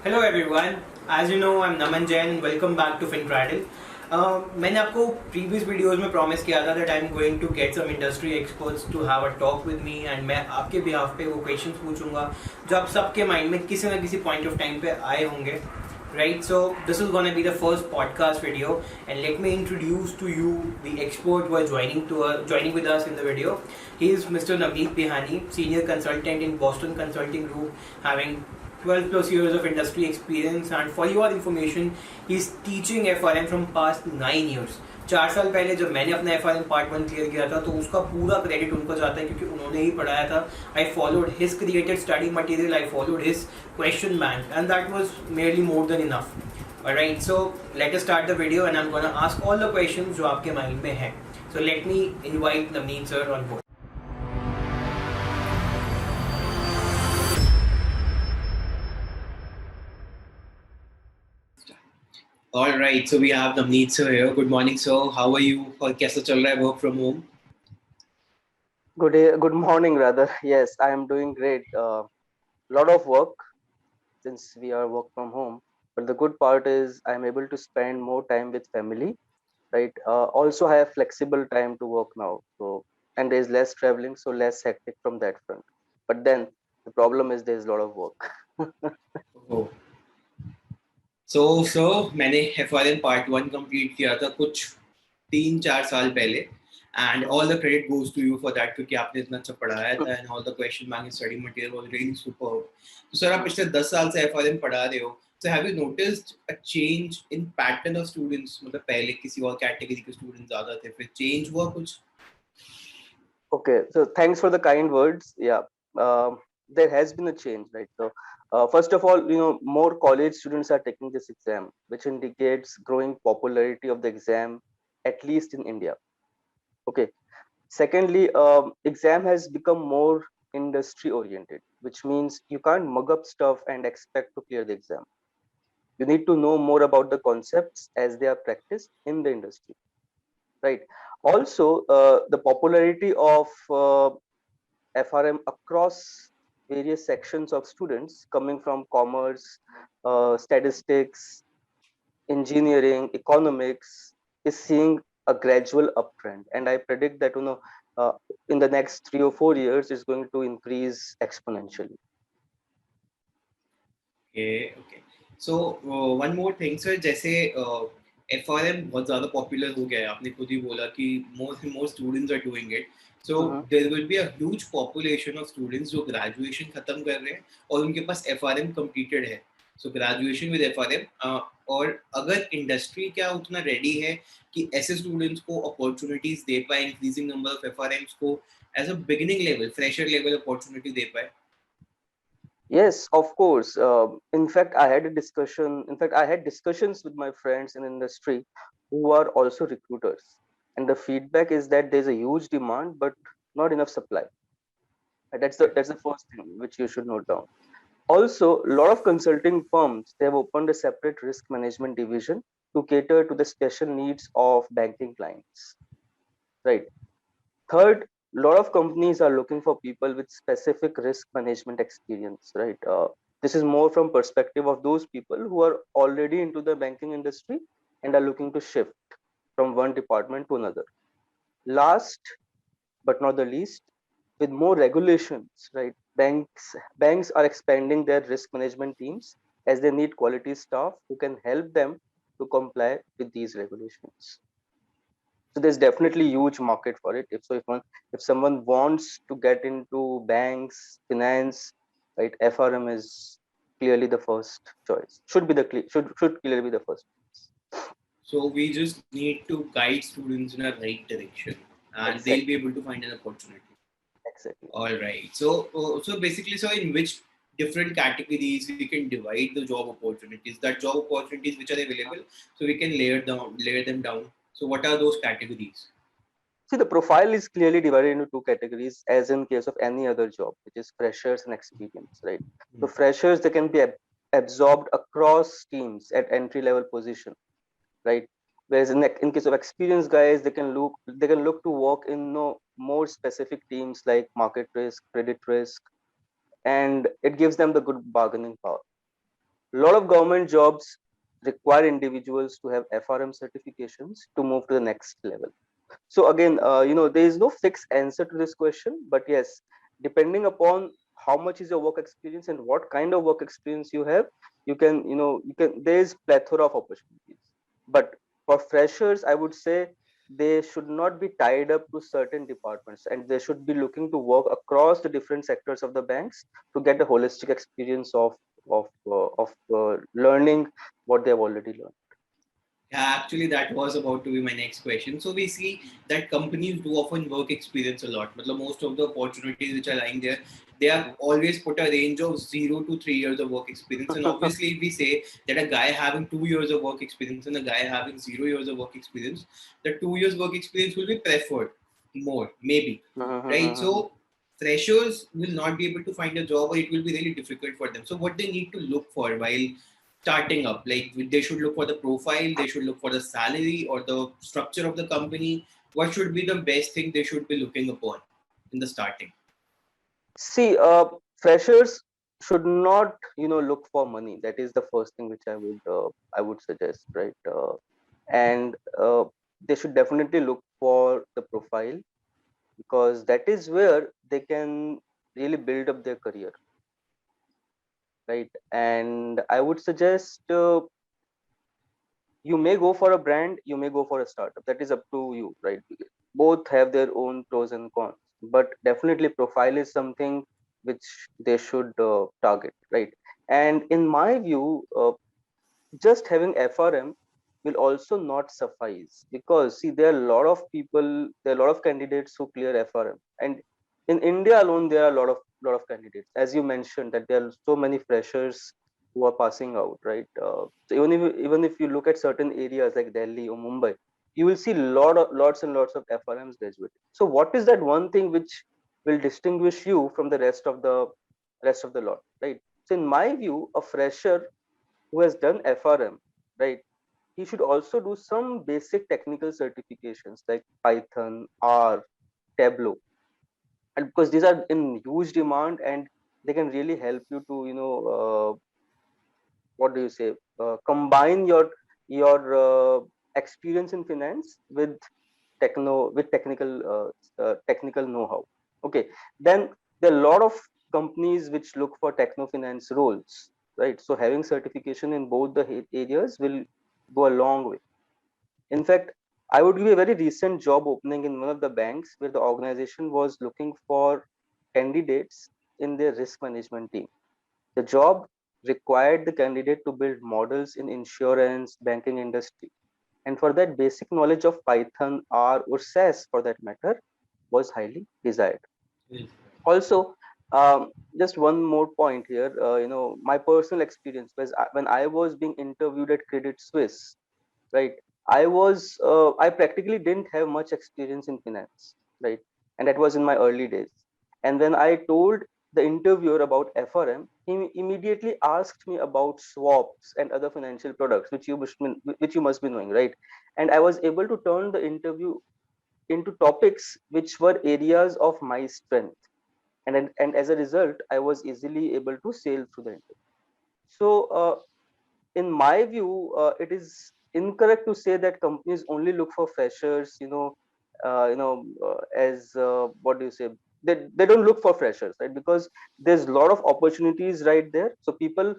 Hello everyone. As you know, I'm Naman Jain and welcome back to FinCradle. मैंने आपको previous videos में promise किया था that I'm going to get some industry experts to have a talk with me and मैं आपके behalf पे वो questions पूछूंगा जो आप सबके mind में किसी ना किसी point of time पे आए होंगे. Right, so this is going to be the first podcast video, and let me introduce to you the expert who are joining with us in the video. He is Mr. Navneet Bihani, senior consultant in Boston Consulting Group, having 12 plus years of industry experience, and for your information, he's teaching FRM from past 9 years. 4 साल पहले जब मैंने अपना FRM part 1 clear किया था तो उसका पूरा क्रेडिट उनको जाता है क्योंकि उन्होंने ही पढ़ाया था. I followed his created study material, I followed his question bank, and that was merely more than enough. Alright, so let us start the video and I'm gonna ask all the questions जो आपके mind में है. So let me invite Navneet sir on board. All right, so we have Navneet sir here. Good morning, sir. How are you? और कैसा चल रहा है work from home? Good morning, rather. Yes, I am doing great. Lot of work since we are work from home. But the good part is I am able to spend more time with family, right? Also, I have flexible time to work now. So and there is less traveling, so less hectic from that front. But then the problem is there is a lot of work. Oh. So मैंने FRM part 1 complete किया था कुछ 3-4 साल पहले, and all the credit goes to you for that क्योंकि आपने इतना अच्छा पढ़ाया था and all the question bank study material was really superb. तो सर आप पिछले 10 साल से FRM पढ़ा रहे हो, so have you noticed a change in pattern of students? मतलब पहले किसी और कैटेगरी के स्टूडेंट ज्यादा थे, फिर चेंज हुआ कुछ? Okay, so thanks for the kind words. Yeah, there has been a change, right? So, first of all, more college students are taking this exam, which indicates growing popularity of the exam, at least in India. Okay. Secondly, exam has become more industry oriented, which means you can't mug up stuff and expect to clear the exam. You need to know more about the concepts as they are practiced in the industry, right? Also, the popularity of FRM across various sections of students coming from commerce, statistics, engineering, economics is seeing a gradual uptrend, and I predict that in the next 3 or 4 years is going to increase exponentially. Okay. So one more thing, sir. जैसे FRM बहुत ज़्यादा popular हो गया है, आपने खुद ही बोला कि more students are doing it. So there will be a huge population of students जो graduation खत्म कर रहे हैं और उनके पास FRM completed है. So graduation with FRM और अगर इंडस्ट्री क्या उतना रेडी है कि ऐसे स्टूडेंट्स को अपॉर्चुनिटीज दे पाए, इंक्रीजिंग नंबर ऑफ FRMs को as a beginning level, fresher level opportunity दे पाए? Yes, of course. In fact, I had a discussion. In fact, I had discussions with my friends in industry who are also recruiters, and the feedback is that there's a huge demand but not enough supply. And that's the first thing which you should note down. Also, a lot of consulting firms, they have opened a separate risk management division to cater to the special needs of banking clients. Right. Third, a lot of companies are looking for people with specific risk management experience. Right. This is more from perspective of those people who are already into the banking industry and are looking to shift from one department to another. Last but not the least, with more regulations, right? Banks are expanding their risk management teams as they need quality staff who can help them to comply with these regulations. So there's definitely huge market for it. If someone wants to get into banks, finance, right, FRM is clearly the first choice. Should clearly be the first. So we just need to guide students in a right direction, and Exactly. they'll be able to find an opportunity. Exactly. All right. So basically, so in which different categories we can divide the job opportunities? That job opportunities which are available, so we can layer them down. So what are those categories? See, the profile is clearly divided into two categories, as in case of any other job, which is freshers and experience, right? So freshers, they can be absorbed across teams at entry level position, right? Whereas in case of experienced guys, they can look to work in more specific teams like market risk, credit risk, and it gives them the good bargaining power. A lot of government jobs require individuals to have FRM certifications to move to the next level. So again, there is no fixed answer to this question, but yes, depending upon how much is your work experience and what kind of work experience you have, there is plethora of opportunities. But for freshers, I would say they should not be tied up to certain departments, and they should be looking to work across the different sectors of the banks to get a holistic experience of learning what they have already learned. Yeah, actually, that was about to be my next question. So we see that companies do often work experience a lot. But most of the opportunities which are lying there, they have always put a range of 0 to 3 years of work experience. And obviously, if we say that a guy having 2 years of work experience and a guy having 0 years of work experience, the 2 years work experience will be preferred more, maybe, right? So freshers will not be able to find a job, or it will be really difficult for them. So what they need to look for while starting up, like they should look for the profile, they should look for the salary or the structure of the company. What should be the best thing they should be looking upon in the starting? See, freshers should not, look for money. That is the first thing which I would suggest, right? And they should definitely look for the profile, because that is where they can really build up their career, right? And I would suggest you may go for a brand, you may go for a startup. That is up to you, right? Both have their own pros and cons, but definitely profile is something which they should target, right? And in my view, just having FRM will also not suffice, because see, there are a lot of people, there are a lot of candidates who clear FRM, and in India alone there are a lot of candidates. As you mentioned, that there are so many freshers who are passing out, right? So even if you look at certain areas like Delhi or Mumbai, you will see lots and lots of FRMs graduating. So what is that one thing which will distinguish you from the rest of the lot, right? So in my view, a fresher who has done FRM, right, he should also do some basic technical certifications like Python, R, Tableau, and because these are in huge demand, and they can really help you to, what do you say, combine your experience in finance with technical know-how. Okay, then there are a lot of companies which look for techno finance roles, right? So having certification in both the areas will go a long way. In fact, I would give a very recent job opening in one of the banks where the organization was looking for candidates in their risk management team. The job required the candidate to build models in insurance, banking industry, and for that, basic knowledge of Python, R, or SAS for that matter was highly desired. Yes. Also, just one more point here. My personal experience was when I was being interviewed at Credit Suisse, right? I practically didn't have much experience in finance, right? And that was in my early days. And when I told the interviewer about FRM, he immediately asked me about swaps and other financial products, which you must be knowing, right? And I was able to turn the interview into topics which were areas of my strength, and as a result, I was easily able to sail through the interview. So in my view, it is incorrect to say that companies only look for freshers, as what do you say, they don't look for freshers, right? Because there's a lot of opportunities right there, so people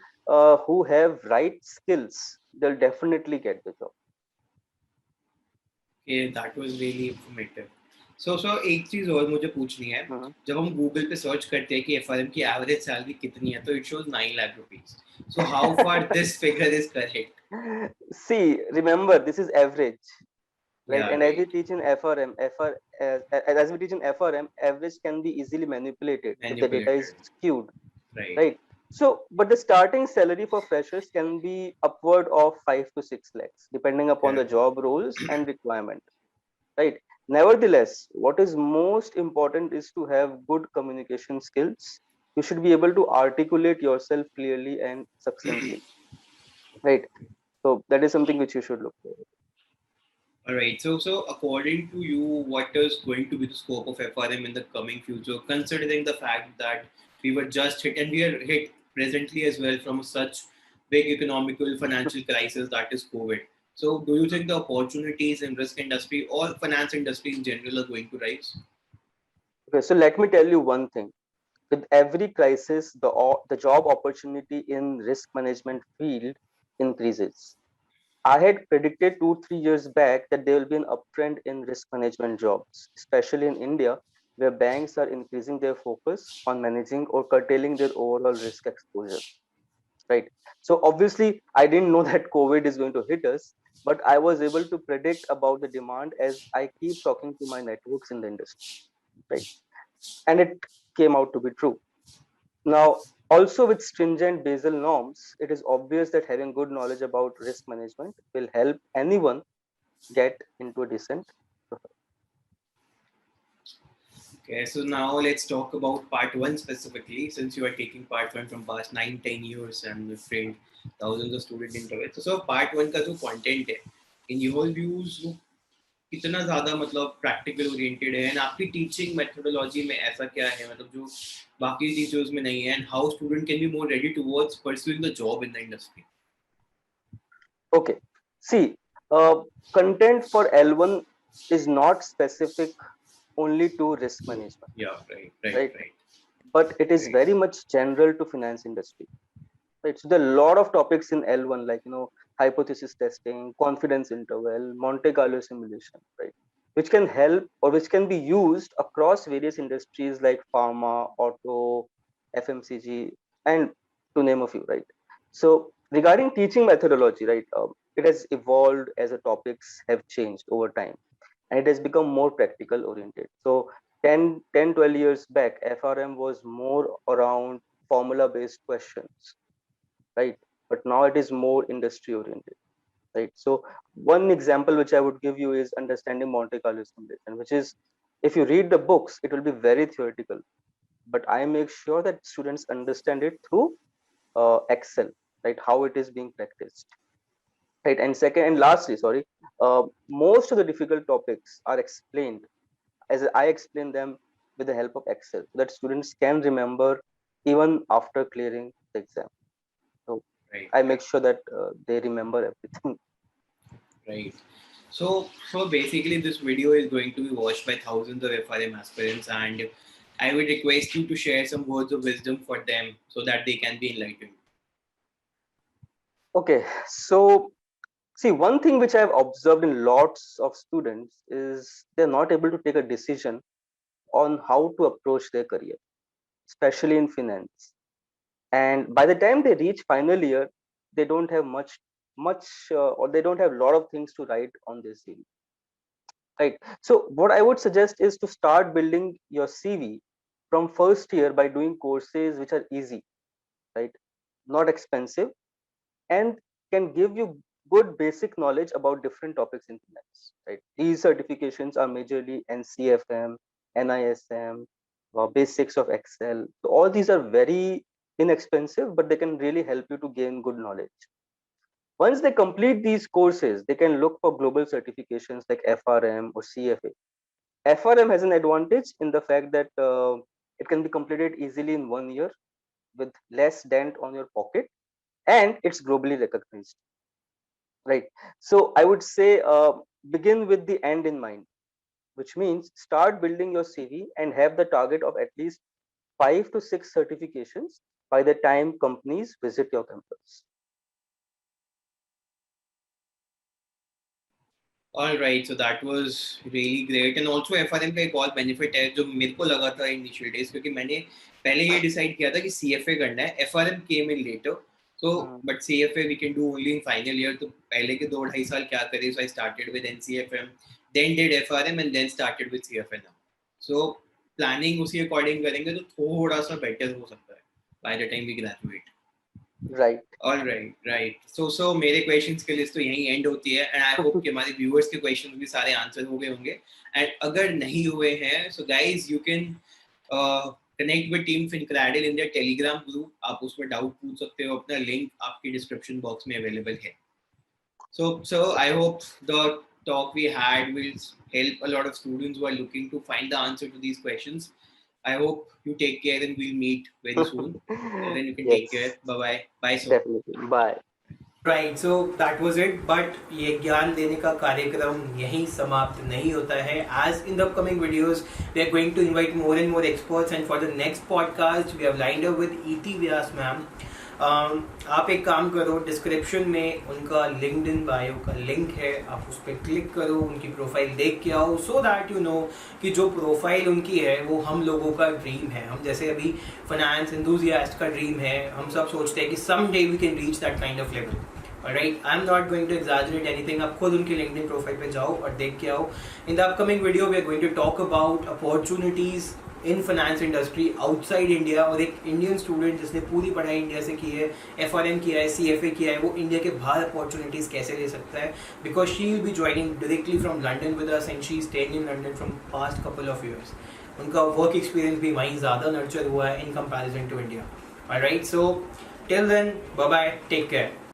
who have right skills, they'll definitely get the job. Okay, that was really informative. So एक चीज और मुझे पूछनी है. Mhm. जब हम Google पे search करते हैं कि एफआरएम की एवरेज सैलरी कितनी है, तो it shows 9 lakh rupees. So how far this figure is correct? See, remember, this is average, right? Yeah, And as we right. teach in FRM, as we teach in FRM, average can be easily manipulated if the data is Manipulated. skewed, Right. right? So, but the starting salary for freshers can be upward of 5 to 6 lakhs, depending upon Yeah. the job roles and requirement, right? Nevertheless, what is most important is to have good communication skills. You should be able to articulate yourself clearly and succinctly, right? So that is something which you should look for. All right. So according to you, what is going to be the scope of FRM in the coming future, considering the fact that we were just hit and we are hit presently as well from such big economical financial crisis, that is COVID. So do you think the opportunities in risk industry or finance industry in general are going to rise? Okay, so let me tell you one thing. With every crisis, the job opportunity in risk management field increases. I had predicted 2 3 years back that there will be an uptrend in risk management jobs, especially in India, where banks are increasing their focus on managing or curtailing their overall risk exposure. Right. So obviously, I didn't know that COVID is going to hit us, but I was able to predict about the demand as I keep talking to my networks in the industry. Right, and it came out to be true. Now, also with stringent Basel norms, it is obvious that having good knowledge about risk management will help anyone get into a decent profile. Okay, so now let's talk about part one specifically, since you are taking part one from past 9 10 years and you've trained thousands of students into it. So part one का जो content है, in your views, वो कितना ज़्यादा मतलब practical oriented है, and आपकी teaching methodology में ऐसा क्या है, मतलब जो बाकी teachers में नहीं है, and how student can be more ready towards pursuing the job in the industry? Okay, see, content for L1 is not specific only to risk management, Yeah, right. right? But it is very much general to finance industry. Right. So there are a lot of topics in L1, like hypothesis testing, confidence interval, Monte Carlo simulation, right? Which can help or which can be used across various industries like pharma, auto, FMCG, and to name a few, right? So regarding teaching methodology, right, it has evolved as the topics have changed over time, and it has become more practical oriented. So 12 years back, FRM was more around formula based questions, right? But now it is more industry oriented, right? So one example which I would give you is understanding Monte Carlo simulation, which is, if you read the books, it will be very theoretical, but I make sure that students understand it through Excel, right? How it is being practiced, right? And second and lastly, sorry, most of the difficult topics are explained as I explain them with the help of Excel, so that students can remember even after clearing the exam. So Right. I make sure that they remember everything. Right. So basically, this video is going to be watched by thousands of FRM aspirants, and I would request you to share some words of wisdom for them so that they can be enlightened. Okay, so see, one thing which I've observed in lots of students is they're not able to take a decision on how to approach their career, especially in finance. And by the time they reach final year, they don't have or they don't have a lot of things to write on their CV. Right. So what I would suggest is to start building your CV from first year by doing courses which are easy, right? Not expensive, and can give you good basic knowledge about different topics in finance, right? These certifications are majorly NCFM, NISM, basics of Excel. So all these are very inexpensive, but they can really help you to gain good knowledge. Once they complete these courses, they can look for global certifications like FRM or CFA. FRM has an advantage in the fact that it can be completed easily in 1 year with less dent on your pocket, and it's globally recognized, right? So I would say begin with the end in mind, which means start building your CV and have the target of at least 5 to 6 certifications by the time companies visit your campus. All right, so that was really great, and also FRM का एक और benefit है जो मेरे को लगा था initial days, क्योंकि मैंने पहले ये decide किया था कि CFA करना है. FRM came in later, so but CFA we can do only in final year. तो पहले के 2 2.5 साल क्या करें? So I started with NCFM, then did FRM, and then started with CFA now. So planning उसी according करेंगे तो थोड़ा सा better हो सकता है by the time we graduate. Right. All right. So मेरे questions की list तो यहीं end होती है, and I hope कि हमारे viewers के questions भी सारे answer हो गए होंगे. And अगर नहीं हुए हैं, so guys you can connect with team FinCradle in their Telegram group. आप उसमें doubt पूछ सकते हो, अपना link आपकी description box में available है. So I hope the talk we had will help a lot of students who are looking to find the answer to these questions. I hope you take care and we'll meet very soon. Till then, you can take care. Yes, Bye bye. Bye, sir. definitely. Bye. Right, so that was it. But ये ज्ञान देने का कार्यक्रम यहीं समाप्त नहीं होता है. As in the upcoming videos we are going to invite more and more experts, and for the next podcast we have lined up with Iti Vyas ma'am. आप एक काम करो, डिस्क्रिप्शन में उनका लिंक्डइन बायो का लिंक है, आप उस पर क्लिक करो, उनकी प्रोफाइल देख के आओ, सो दैट यू नो कि जो प्रोफाइल उनकी है वो हम लोगों का ड्रीम है. हम जैसे अभी फाइनेंस एंथुसियास्ट का ड्रीम है, हम सब सोचते हैं कि some day we can reach that kind of level. Right, I am not going to exaggerate anything. आप खुद उनके लिंक्डइन प्रोफाइल पे जाओ और देख के आओ. In the upcoming video we are going to talk about opportunities in finance industry outside India. और एक इंडियन स्टूडेंट जिसने पूरी पढ़ाई इंडिया से की है, FRM किया है, CFA किया है, वो इंडिया के बाहर अपॉर्चुनिटीज़ कैसे ले सकता है, because she will be joining directly from London with us and she staying in London from past couple of years. उनका वर्क एक्सपीरियंस भी वहीं ज़्यादा नर्चर हुआ है in comparison to India. Alright, so till then, bye bye, take care.